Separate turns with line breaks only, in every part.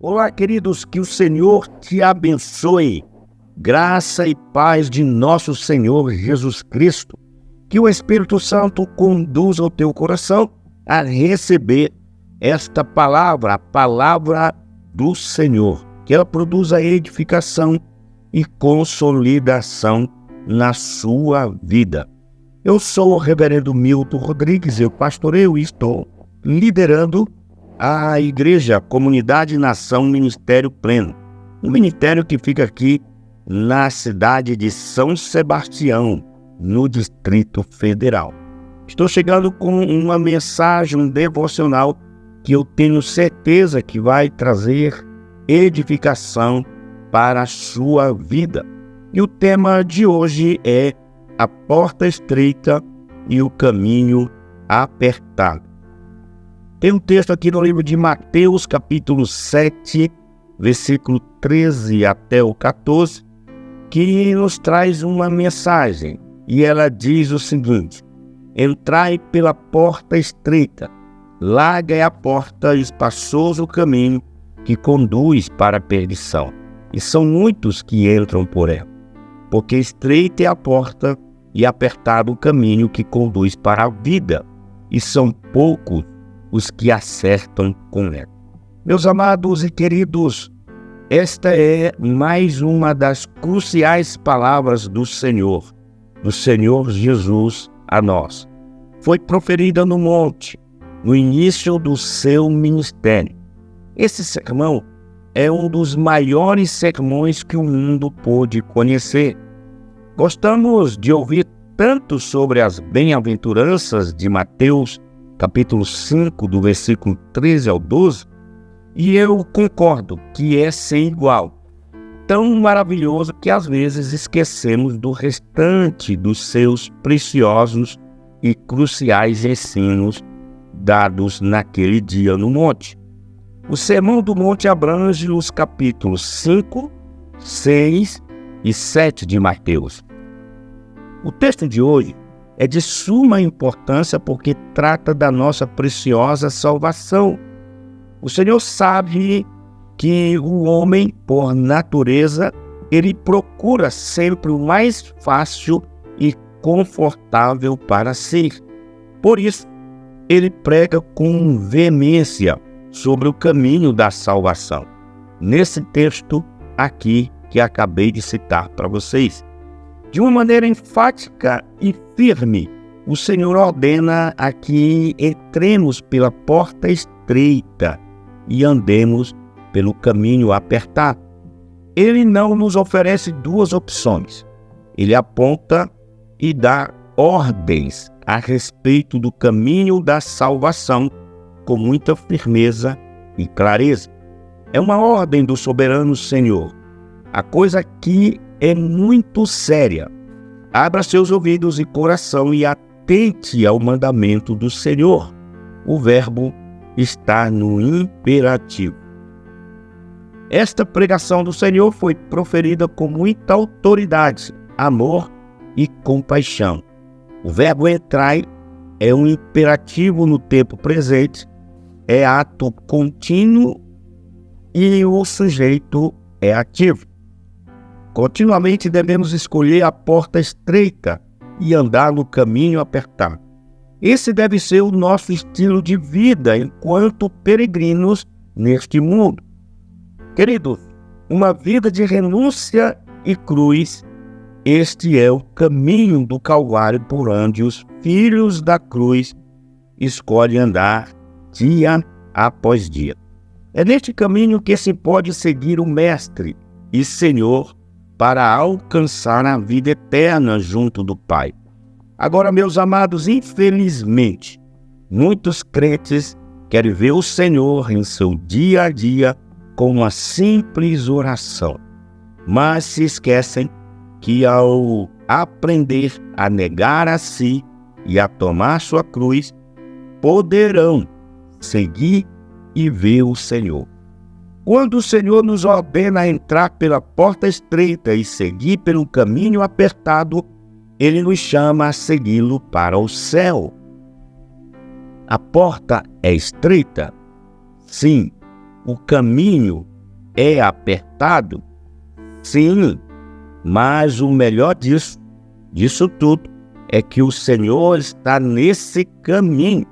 Olá, queridos, que o Senhor te abençoe. Graça e paz de nosso Senhor Jesus Cristo. Que o Espírito Santo conduza o teu coração a receber esta palavra, a palavra do Senhor. Que ela produza edificação e consolidação na sua vida. Eu sou o reverendo Milton Rodrigues, eu pastoreio e estou liderando a Igreja Comunidade Nação Ministério Pleno, um ministério que fica aqui na cidade de São Sebastião, no Distrito Federal. Estou chegando com uma mensagem devocional que eu tenho certeza que vai trazer edificação para a sua vida. E o tema de hoje é a porta estreita e o caminho apertado. Tem um texto aqui no livro de Mateus, capítulo 7, versículo 13 até o 14, que nos traz uma mensagem. E ela diz o seguinte: entrai pela porta estreita, larga é a porta e espaçoso o caminho que conduz para a perdição. E são muitos que entram por ela, porque estreita é a porta e apertado o caminho que conduz para a vida, e são poucos os que acertam com ela. Meus amados e queridos, esta é mais uma das cruciais palavras do Senhor Jesus a nós. Foi proferida no monte, no início do seu ministério. Esse sermão é um dos maiores sermões que o mundo pôde conhecer. Gostamos de ouvir tanto sobre as bem-aventuranças de Mateus, capítulo 5, do versículo 13 ao 12, e eu concordo que é sem igual, tão maravilhoso que às vezes esquecemos do restante dos seus preciosos e cruciais ensinos dados naquele dia no monte. O Sermão do Monte abrange os capítulos 5, 6 e 7 de Mateus. O texto de hoje é de suma importância porque trata da nossa preciosa salvação. O Senhor sabe que o homem, por natureza, ele procura sempre o mais fácil e confortável para si. Por isso, ele prega com veemência sobre o caminho da salvação. Nesse texto aqui que acabei de citar para vocês. De uma maneira enfática e firme, o Senhor ordena a que entremos pela porta estreita e andemos pelo caminho apertado. Ele não nos oferece duas opções. Ele aponta e dá ordens a respeito do caminho da salvação com muita firmeza e clareza. É uma ordem do soberano Senhor. A coisa aqui é muito séria. Abra seus ouvidos e coração e atente ao mandamento do Senhor. O verbo está no imperativo. Esta pregação do Senhor foi proferida com muita autoridade, amor e compaixão. O verbo entrai é um imperativo no tempo presente, é ato contínuo e o sujeito é ativo. Continuamente devemos escolher a porta estreita e andar no caminho apertado. Esse deve ser o nosso estilo de vida enquanto peregrinos neste mundo. Queridos, uma vida de renúncia e cruz, este é o caminho do Calvário por onde os filhos da cruz escolhem andar dia após dia. É neste caminho que se pode seguir o Mestre e Senhor para alcançar a vida eterna junto do Pai. Agora, meus amados, infelizmente, muitos crentes querem ver o Senhor em seu dia a dia com uma simples oração, mas se esquecem que ao aprender a negar a si e a tomar sua cruz, poderão seguir e ver o Senhor. Quando o Senhor nos ordena entrar pela porta estreita e seguir pelo caminho apertado, Ele nos chama a segui-lo para o céu. A porta é estreita? Sim. O caminho é apertado? Sim, mas o melhor disso tudo, é que o Senhor está nesse caminho.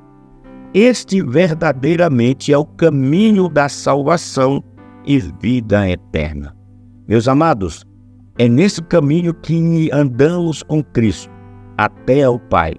Este verdadeiramente é o caminho da salvação e vida eterna. Meus amados, é nesse caminho que andamos com Cristo até ao Pai.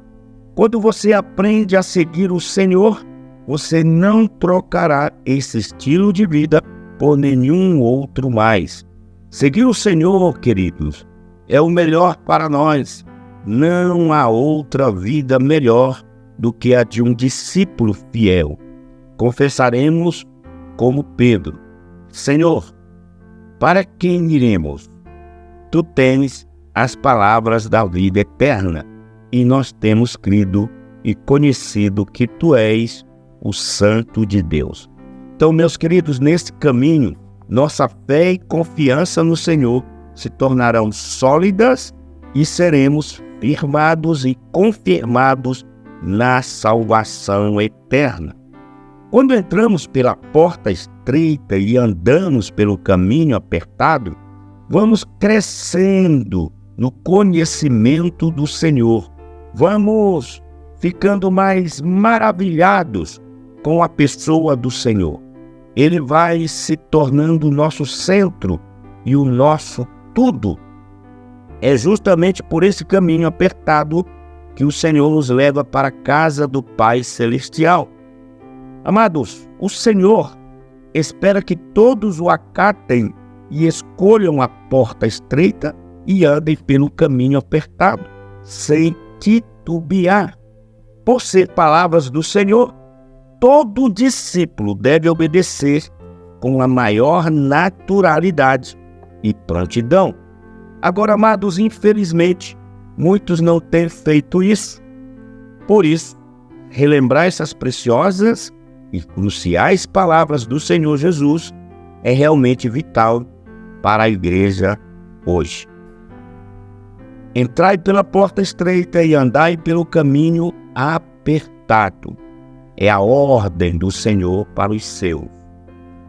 Quando você aprende a seguir o Senhor, você não trocará esse estilo de vida por nenhum outro mais. Seguir o Senhor, queridos, é o melhor para nós. Não há outra vida melhor do que a de um discípulo fiel. Confessaremos como Pedro: Senhor, para quem iremos? Tu tens as palavras da vida eterna, e nós temos crido e conhecido que Tu és o Santo de Deus. Então, meus queridos, nesse caminho, nossa fé e confiança no Senhor se tornarão sólidas e seremos firmados e confirmados na salvação eterna. Quando entramos pela porta estreita e andamos pelo caminho apertado, vamos crescendo no conhecimento do Senhor. Vamos ficando mais maravilhados com a pessoa do Senhor. Ele vai se tornando o nosso centro e o nosso tudo. É justamente por esse caminho apertado que o Senhor nos leva para a casa do Pai Celestial. Amados, o Senhor espera que todos o acatem e escolham a porta estreita e andem pelo caminho apertado, sem titubear. Por ser palavras do Senhor, todo discípulo deve obedecer com a maior naturalidade e prontidão. Agora, amados, infelizmente, muitos não têm feito isso. Por isso, relembrar essas preciosas e cruciais palavras do Senhor Jesus é realmente vital para a igreja hoje. Entrai pela porta estreita e andai pelo caminho apertado. É a ordem do Senhor para os seus.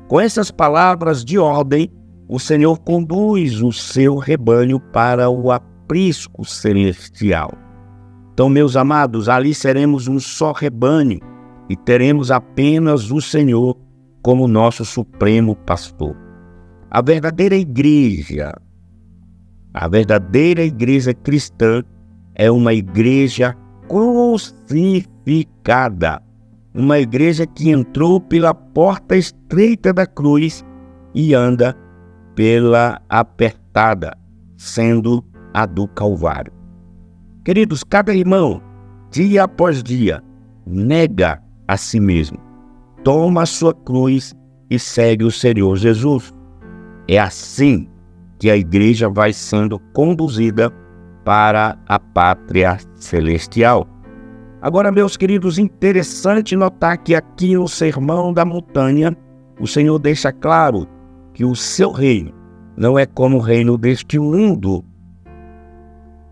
Com essas palavras de ordem, o Senhor conduz o seu rebanho para o aprisco celestial. Então, meus amados, ali seremos um só rebanho e teremos apenas o Senhor como nosso supremo pastor. A verdadeira igreja cristã é uma igreja crucificada, uma igreja que entrou pela porta estreita da cruz e anda pela apertada, sendo a do Calvário. Queridos, cada irmão, dia após dia, nega a si mesmo, toma a sua cruz e segue o Senhor Jesus. É assim que a igreja vai sendo conduzida para a pátria celestial. Agora, meus queridos, interessante notar que aqui no Sermão da Montanha, o Senhor deixa claro que o seu reino não é como o reino deste mundo.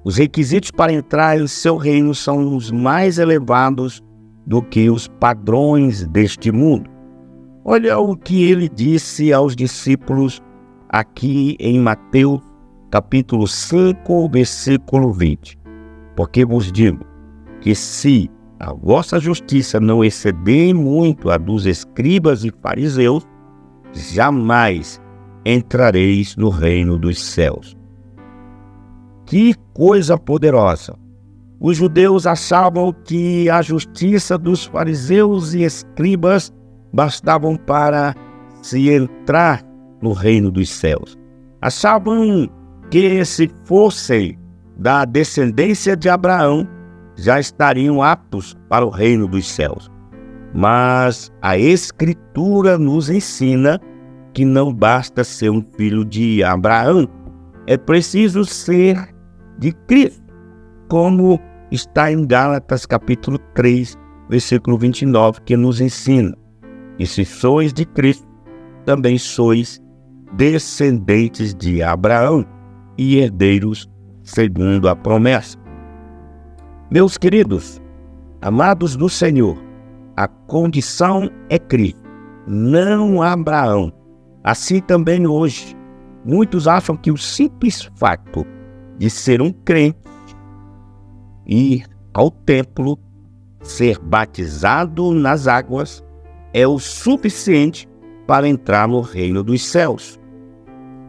Os requisitos para entrar em seu reino são os mais elevados do que os padrões deste mundo. Olha o que ele disse aos discípulos aqui em Mateus, capítulo 5, versículo 20. Porque vos digo que se a vossa justiça não exceder muito a dos escribas e fariseus, jamais entrareis no reino dos céus. Que coisa poderosa! Os judeus achavam que a justiça dos fariseus e escribas bastavam para se entrar no reino dos céus. Achavam que se fossem da descendência de Abraão, já estariam aptos para o reino dos céus. Mas a Escritura nos ensina que não basta ser um filho de Abraão, é preciso ser de Cristo, como está em Gálatas capítulo 3, versículo 29, que nos ensina: e se sois de Cristo, também sois descendentes de Abraão e herdeiros segundo a promessa. Meus queridos, amados do Senhor, a condição é Cristo, não Abraão. Assim também hoje, muitos acham que o simples fato de ser um crente, ir ao templo, ser batizado nas águas, é o suficiente para entrar no reino dos céus.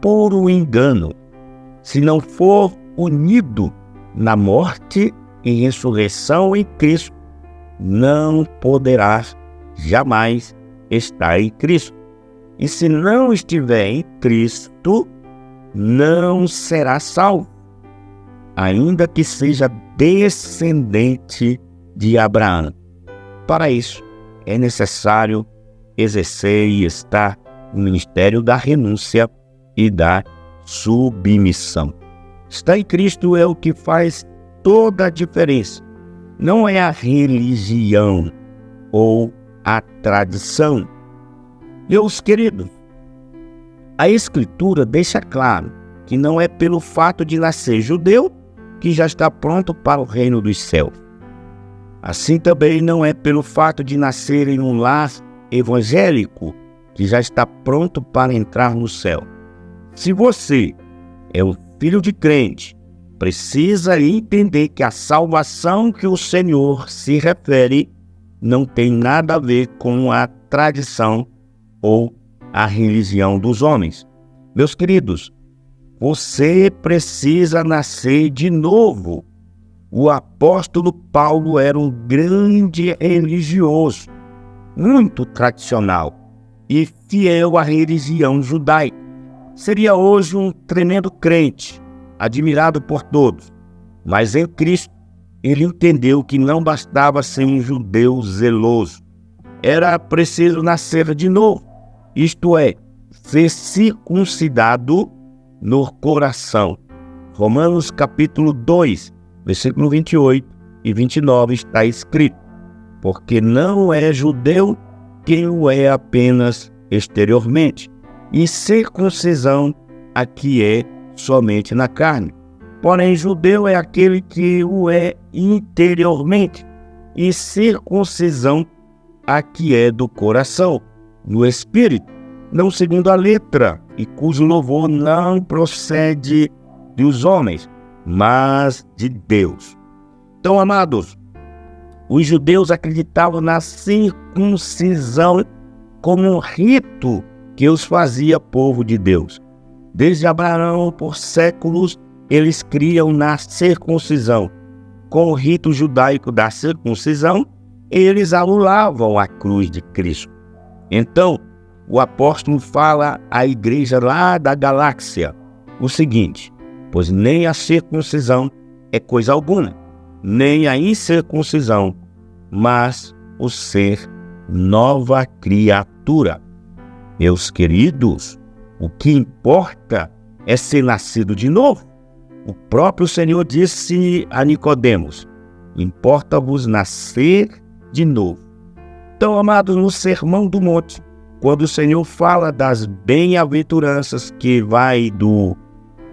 Puro engano. Se não for unido na morte e ressurreição em Cristo, não poderá jamais estar em Cristo. E se não estiver em Cristo, não será salvo, ainda que seja descendente de Abraão. Para isso, é necessário exercer e estar no ministério da renúncia e da submissão. Estar em Cristo é o que faz toda a diferença. Não é a religião ou a tradição. Meus queridos, a Escritura deixa claro que não é pelo fato de nascer judeu que já está pronto para o reino dos céus. Assim também não é pelo fato de nascer em um lar evangélico que já está pronto para entrar no céu. Se você é um filho de crente, precisa entender que a salvação que o Senhor se refere não tem nada a ver com a tradição ou a religião dos homens. Meus queridos, você precisa nascer de novo. O apóstolo Paulo era um grande religioso, muito tradicional e fiel à religião judaica. Seria hoje um tremendo crente, admirado por todos. Mas em Cristo, ele entendeu que não bastava ser um judeu zeloso. Era preciso nascer de novo, isto é, ser circuncidado no coração. Romanos capítulo 2, versículo 28 e 29 está escrito: porque não é judeu quem o é apenas exteriormente, e circuncisão a que é somente na carne. Porém, judeu é aquele que o é interiormente, e circuncisão a que é do coração, no espírito, não segundo a letra, e cujo louvor não procede dos homens, mas de Deus. Então, amados, os judeus acreditavam na circuncisão como um rito que os fazia povo de Deus. Desde Abraão, por séculos, eles criam na circuncisão. Com o rito judaico da circuncisão, eles anulavam a cruz de Cristo. Então, o apóstolo fala à igreja lá da Galáxia o seguinte: pois nem a circuncisão é coisa alguma, nem a incircuncisão, mas o ser nova criatura. Meus queridos, o que importa é ser nascido de novo. O próprio Senhor disse a Nicodemos: importa-vos nascer de novo. Então, amados, no Sermão do Monte, quando o Senhor fala das bem-aventuranças, que vai do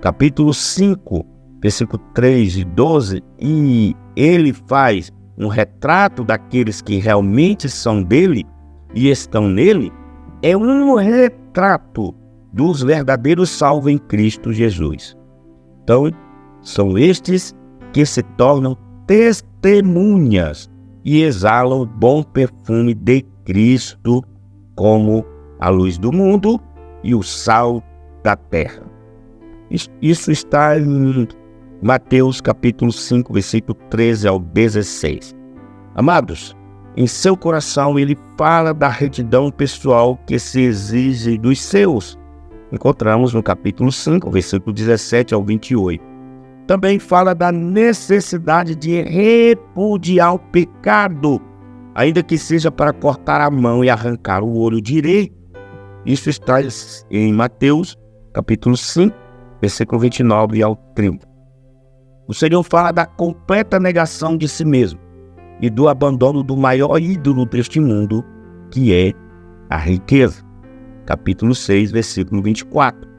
capítulo 5, versículo 3 e 12, e ele faz um retrato daqueles que realmente são dele e estão nele, é um retrato dos verdadeiros salvos em Cristo Jesus. Então, são estes que se tornam testemunhas e exalam o bom perfume de Cristo como a luz do mundo e o sal da terra. Isso está em Mateus capítulo 5, versículo 13 ao 16. Amados, em seu coração ele fala da retidão pessoal que se exige dos seus. Encontramos no capítulo 5, versículo 17 ao 28. Também fala da necessidade de repudiar o pecado, ainda que seja para cortar a mão e arrancar o olho direito. Isso está em Mateus capítulo 5, versículo 29 ao 30. O Senhor fala da completa negação de si mesmo e do abandono do maior ídolo deste mundo, que é a riqueza. Capítulo 6, versículo 24.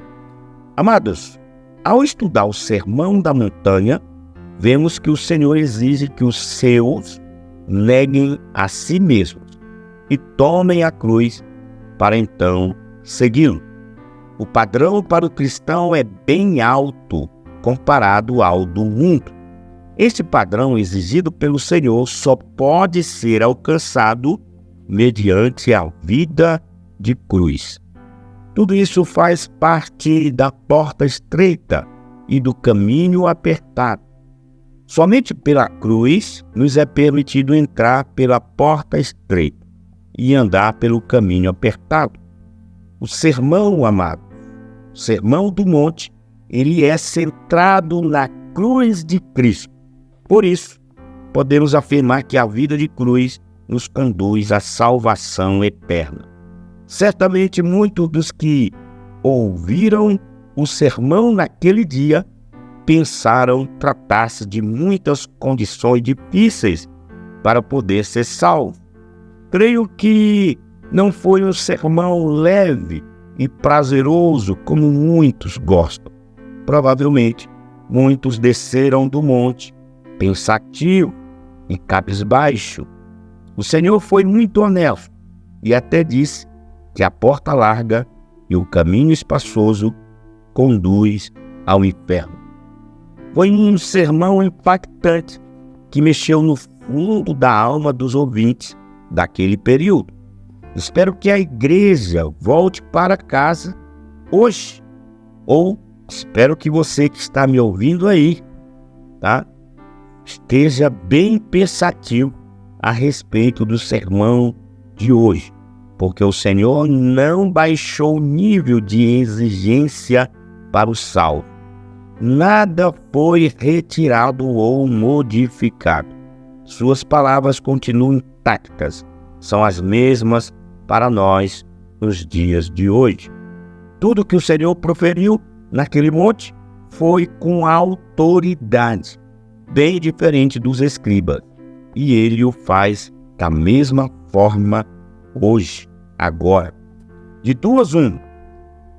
Amados, ao estudar o Sermão da Montanha, vemos que o Senhor exige que os seus neguem a si mesmos e tomem a cruz para então segui-lo. O padrão para o cristão é bem alto comparado ao do mundo. Este padrão exigido pelo Senhor só pode ser alcançado mediante a vida de cruz. Tudo isso faz parte da porta estreita e do caminho apertado. Somente pela cruz nos é permitido entrar pela porta estreita e andar pelo caminho apertado. O sermão, amado, o sermão do monte, ele é centrado na cruz de Cristo. Por isso, podemos afirmar que a vida de cruz nos conduz à salvação eterna. Certamente muitos dos que ouviram o sermão naquele dia pensaram tratar-se de muitas condições difíceis para poder ser salvo. Creio que não foi um sermão leve e prazeroso como muitos gostam. Provavelmente, muitos desceram do monte pensativo e cabisbaixo. O Senhor foi muito honesto e até disse que a porta larga e o caminho espaçoso conduz ao inferno. Foi um sermão impactante que mexeu no fundo da alma dos ouvintes daquele período. Espero que a igreja volte para casa hoje, ou espero que você que está me ouvindo aí, esteja bem pensativo a respeito do sermão de hoje, porque o Senhor não baixou o nível de exigência para o salvo. Nada foi retirado ou modificado. Suas palavras continuam intactas, são as mesmas para nós nos dias de hoje. Tudo que o Senhor proferiu naquele monte foi com autoridade, bem diferente dos escribas. E ele o faz da mesma forma hoje, agora. De duas uma,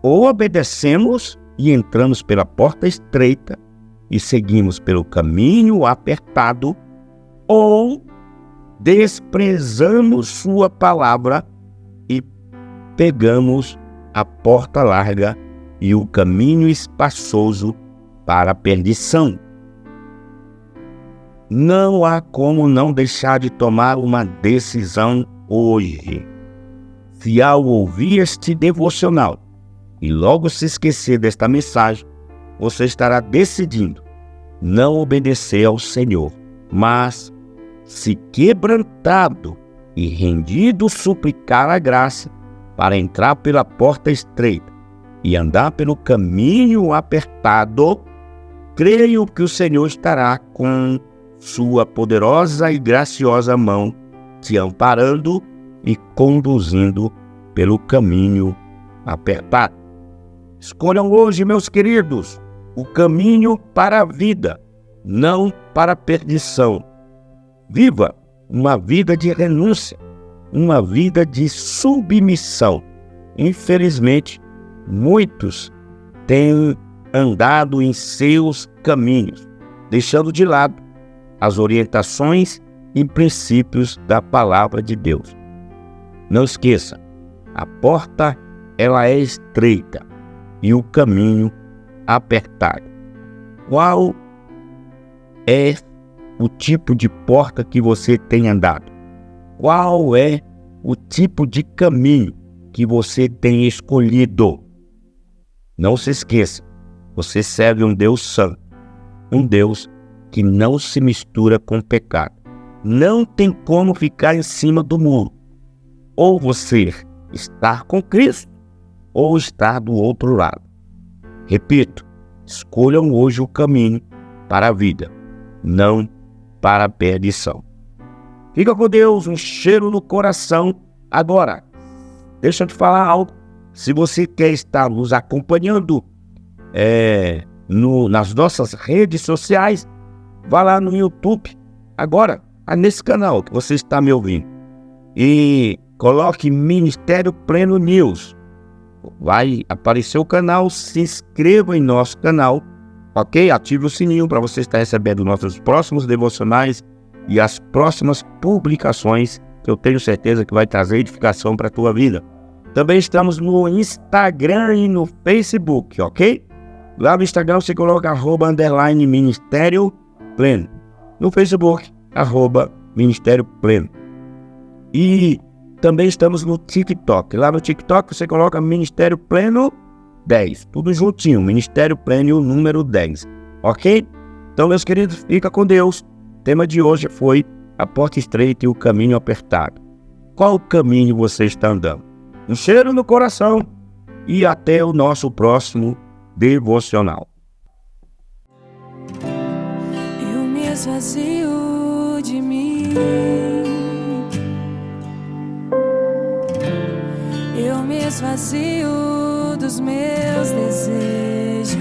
ou obedecemos e entramos pela porta estreita e seguimos pelo caminho apertado, ou desprezamos sua palavra e pegamos a porta larga e o caminho espaçoso para a perdição. Não há como não deixar de tomar uma decisão hoje. Se ao ouvir este devocional e logo se esquecer desta mensagem, você estará decidindo não obedecer ao Senhor, mas, se quebrantado e rendido, suplicar a graça para entrar pela porta estreita e andar pelo caminho apertado, creio que o Senhor estará com sua poderosa e graciosa mão te amparando e conduzindo pelo caminho apertado. Escolham hoje, meus queridos, o caminho para a vida, não para a perdição. Viva uma vida de renúncia, uma vida de submissão. Infelizmente, muitos têm andado em seus caminhos, deixando de lado as orientações e princípios da palavra de Deus. Não esqueça, a porta ela é estreita e o caminho apertado. Qual é o tipo de porta que você tem andado? Qual é o tipo de caminho que você tem escolhido? Não se esqueça, você serve um Deus santo, um Deus que não se mistura com pecado. Não tem como ficar em cima do muro. Ou você está com Cristo, ou está do outro lado. Repito, escolham hoje o caminho para a vida, não para a perdição. Fica com Deus, um cheiro no coração. Agora, deixa eu te falar algo. Se você quer estar nos acompanhando nas nossas redes sociais, vá lá no YouTube, agora, nesse canal que você está me ouvindo, e coloque Ministério Pleno News. Vai aparecer o canal, se inscreva em nosso canal, ok? Ative o sininho para você estar recebendo nossos próximos devocionais e as próximas publicações, que eu tenho certeza que vai trazer edificação para a tua vida. Também estamos no Instagram e no Facebook, ok? Lá no Instagram você coloca @Ministério Pleno. No Facebook, Ministério Pleno. E também estamos no TikTok. Lá no TikTok você coloca Ministério Pleno 10. Tudo juntinho, Ministério Pleno e o número 10. Ok? Então, meus queridos, fica com Deus. O tema de hoje foi a porta estreita e o caminho apertado. Qual caminho você está andando? Um cheiro no coração e até o nosso próximo devocional.
Eu me esvazio de mim. Eu me esvazio dos meus desejos.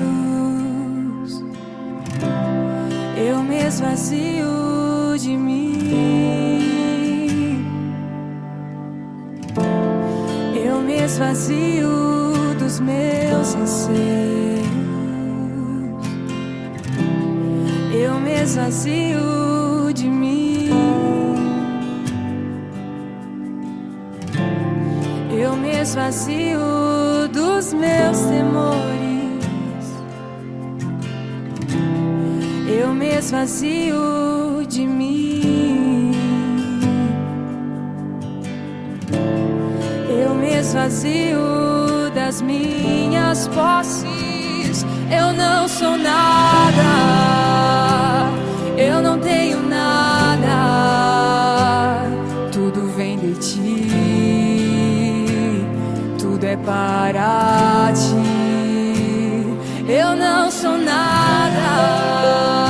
Eu me esvazio de mim. Eu me esvazio dos meus anseios. Eu me esvazio de mim. Eu me esvazio dos meus temores. Eu me esvazio de mim. Eu me esvazio das minhas posses. Eu não sou nada. Eu não tenho nada. Tudo vem de ti. Tudo é para ti. Eu não sou nada.